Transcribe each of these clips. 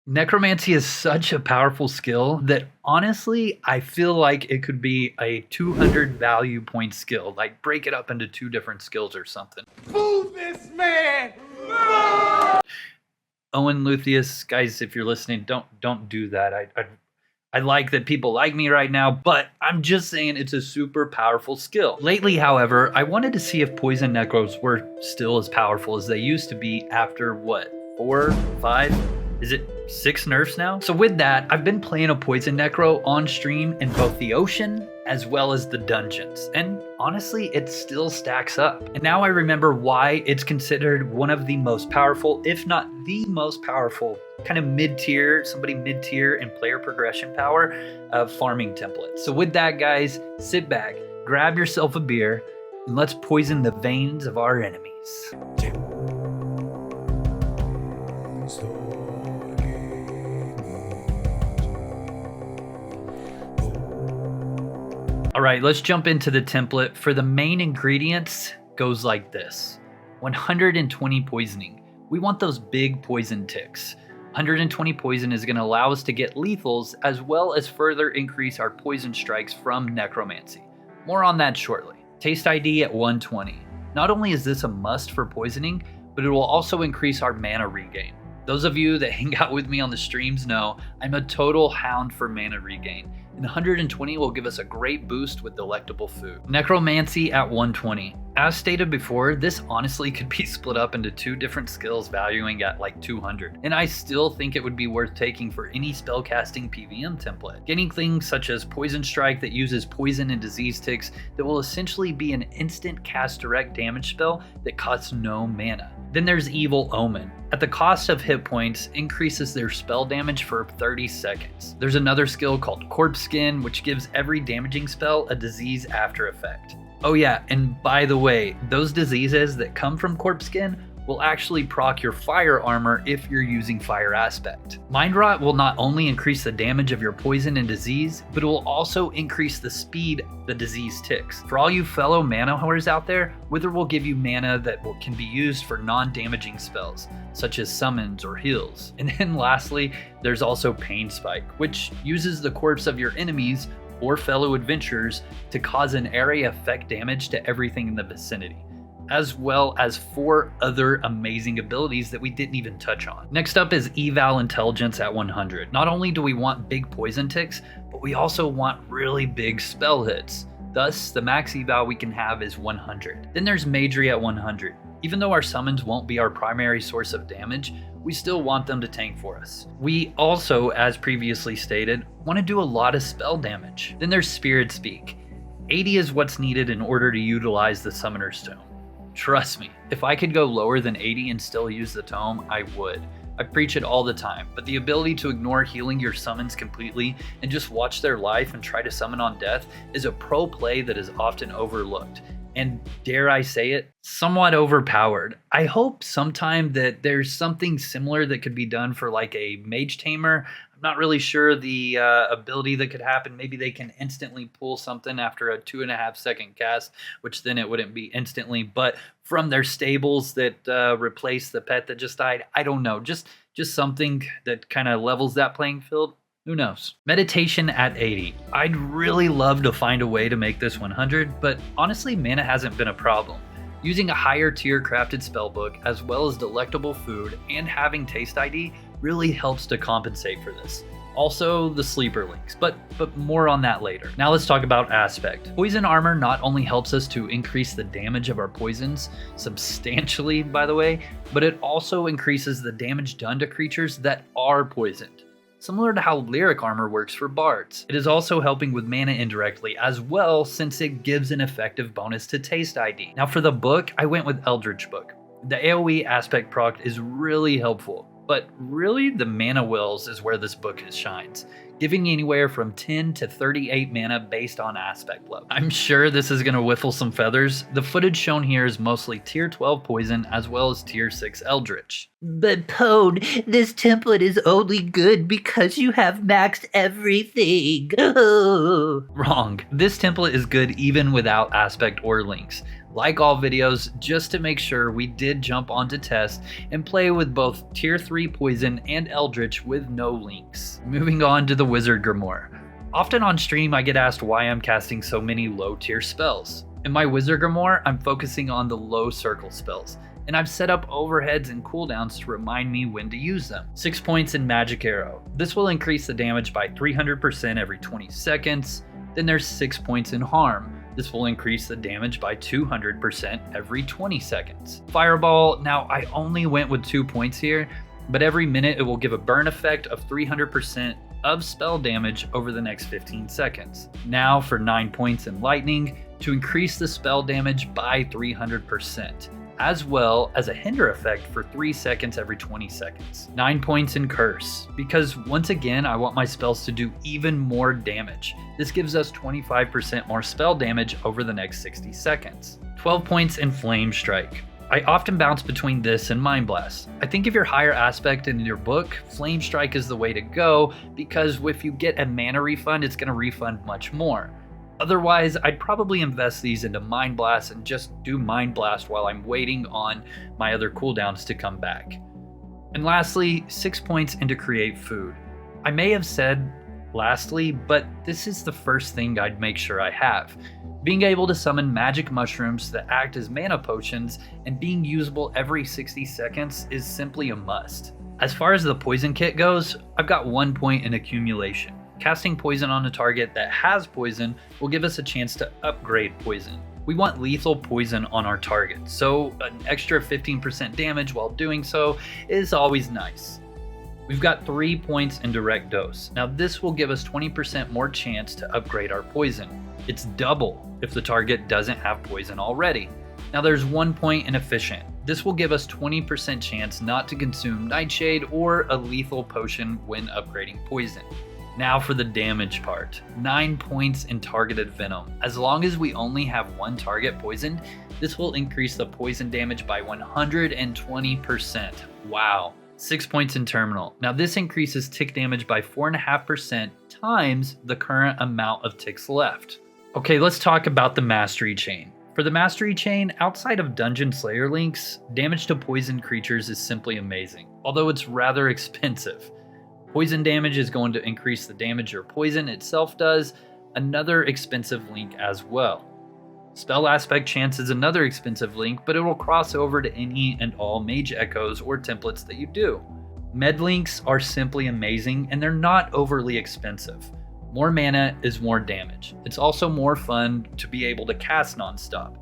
Necromancy is such a powerful skill that honestly, I feel like it could be a 200 value point skill. Like break it up into 2 different skills or something. Move this man! Owen Lutheus, guys, if you're listening, don't do that. I like that people like me right now, but I'm just saying it's a super powerful skill. Lately, however, I wanted to see if poison necros were still as powerful as they used to be after what, 4, 5? Is it 6 nerfs now? So with that, I've been playing a poison necro on stream in both the ocean as well as the dungeons. And honestly, it still stacks up. And now I remember why it's considered one of the most powerful, if not the most powerful, kind of mid-tier, somebody mid-tier in player progression power of farming templates. So with that, guys, sit back, grab yourself a beer, and let's poison the veins of our enemies. All right, let's jump into the template. For the main ingredients, goes like this. 120 poisoning. We want those big poison ticks. 120 poison is going to allow us to get lethals as well as further increase our poison strikes from necromancy. More on that shortly. Taste ID at 120. Not only is this a must for poisoning, but it will also increase our mana regain. Those of you that hang out with me on the streams know I'm a total hound for mana regain. And 120 will give us a great boost with delectable food. Necromancy at 120. As stated before, this honestly could be split up into 2 different skills valuing at like 200. And I still think it would be worth taking for any spellcasting PVM template. Getting things such as Poison Strike that uses poison and disease ticks that will essentially be an instant cast direct damage spell that costs no mana. Then there's Evil Omen. At the cost of hit points, increases their spell damage for 30 seconds. There's another skill called Corpse Skin, which gives every damaging spell a disease after effect. Oh yeah, and by the way, those diseases that come from Corpse Skin will actually proc your fire armor if you're using fire aspect. Mind Rot will not only increase the damage of your poison and disease, but it will also increase the speed the disease ticks. For all you fellow mana whores out there, Wither will give you mana that can be used for non-damaging spells, such as summons or heals. And then lastly, there's also Pain Spike, which uses the corpse of your enemies or fellow adventurers to cause an area effect damage to everything in the vicinity, as well as 4 other amazing abilities that we didn't even touch on. Next up is Eval Intelligence at 100. Not only do we want big poison ticks, but we also want really big spell hits. Thus, the max eval we can have is 100. Then there's Magery at 100. Even though our summons won't be our primary source of damage, we still want them to tank for us. We also, as previously stated, want to do a lot of spell damage. Then there's Spirit Speak. 80 is what's needed in order to utilize the Summoner's Tome. Trust me, if I could go lower than 80 and still use the tome, I would. I preach it all the time, but the ability to ignore healing your summons completely and just watch their life and try to summon on death is a pro play that is often overlooked. And dare I say it, somewhat overpowered. I hope sometime that there's something similar that could be done for like a Mage Tamer. I'm not really sure the ability that could happen. Maybe they can instantly pull something after a 2.5 second cast, which then it wouldn't be instantly, but from their stables that replace the pet that just died. I don't know, just something that kind of levels that playing field. Who knows? Meditation at 80. I'd really love to find a way to make this 100, but honestly, mana hasn't been a problem. Using a higher tier crafted spellbook, as well as delectable food, and having Taste ID really helps to compensate for this. Also, the sleeper links, but more on that later. Now let's talk about aspect. Poison armor not only helps us to increase the damage of our poisons, substantially by the way, but it also increases the damage done to creatures that are poisoned. Similar to how lyric armor works for bards. It is also helping with mana indirectly as well, since it gives an effective bonus to Taste ID. Now for the book, I went with Eldritch Book. The AoE aspect proc is really helpful, but really the mana wells is where this book shines, giving anywhere from 10 to 38 mana based on aspect level. I'm sure this is going to whiffle some feathers. The footage shown here is mostly tier 12 poison as well as tier 6 eldritch. But Pone, this template is only good because you have maxed everything. Wrong. This template is good even without aspect or links. like all videos, just to make sure, we did jump onto test and play with both tier 3 poison and eldritch with no links. Moving on to the wizard grimoire. Often on stream I get asked why I'm casting so many low tier spells. In my wizard grimoire, I'm focusing on the low circle spells, and I've set up overheads and cooldowns to remind me when to use them. 6 points in magic arrow. This will increase the damage by 300% every 20 seconds. Then there's 6 points in harm. This will increase the damage by 200% every 20 seconds. Fireball, now I only went with 2 points here, but every minute it will give a burn effect of 300% of spell damage over the next 15 seconds. Now for 9 points in lightning, to increase the spell damage by 300%, as well as a hinder effect for 3 seconds every 20 seconds. 9 points in curse, because once again I want my spells to do even more damage. This gives us 25% more spell damage over the next 60 seconds. 12 points in flame strike. I often bounce between this and Mind Blast. I think if you're higher aspect in your book, Flame Strike is the way to go, because if you get a mana refund, it's going to refund much more. Otherwise, I'd probably invest these into Mind Blast and just do Mind Blast while I'm waiting on my other cooldowns to come back. And lastly, 6 points into create food. I may have said lastly, but this is the first thing I'd make sure I have. Being able to summon magic mushrooms that act as mana potions and being usable every 60 seconds is simply a must. As far as the poison kit goes, I've got 1 point in accumulation. Casting poison on a target that has poison will give us a chance to upgrade poison. We want lethal poison on our target, so an extra 15% damage while doing so is always nice. We've got 3 points in direct dose. Now this will give us 20% more chance to upgrade our poison. It's double if the target doesn't have poison already. Now there's 1 point in efficient. This will give us 20% chance not to consume Nightshade or a lethal potion when upgrading poison. Now for the damage part. 9 points in targeted venom. As long as we only have one target poisoned, this will increase the poison damage by 120%. Wow. 6 points in terminal. Now this increases tick damage by 4.5% times the current amount of ticks left. Okay, let's talk about the mastery chain. For the mastery chain, outside of Dungeon Slayer links, damage to poisoned creatures is simply amazing, although it's rather expensive. Poison damage is going to increase the damage your poison itself does, another expensive link as well. Spell aspect chance is another expensive link, but it will cross over to any and all mage echoes or templates that you do. Med links are simply amazing and they're not overly expensive. More mana is more damage. It's also more fun to be able to cast nonstop.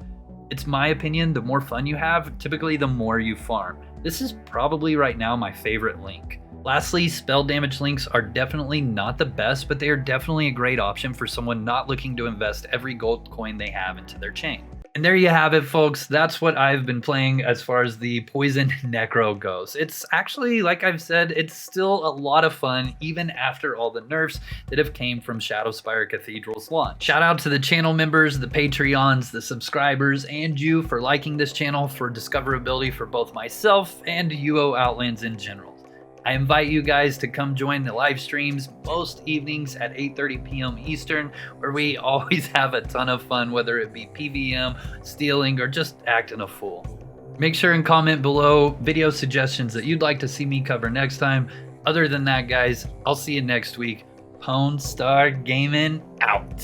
It's my opinion, the more fun you have, typically the more you farm. This is probably right now my favorite link. Lastly, spell damage links are definitely not the best, but they are definitely a great option for someone not looking to invest every gold coin they have into their chain. And there you have it, folks. That's what I've been playing as far as the poison necro goes. It's actually, like I've said, it's still a lot of fun even after all the nerfs that have came from Shadowspire Cathedral's launch. Shout out to the channel members, the Patreons, the subscribers, and you for liking this channel, for discoverability for both myself and UO Outlands in general. I invite you guys to come join the live streams most evenings at 8:30 p.m. Eastern, where we always have a ton of fun, whether it be PVM, stealing, or just acting a fool. Make sure and comment below video suggestions that you'd like to see me cover next time. Other than that, guys, I'll see you next week. Pwn Star Gaming out.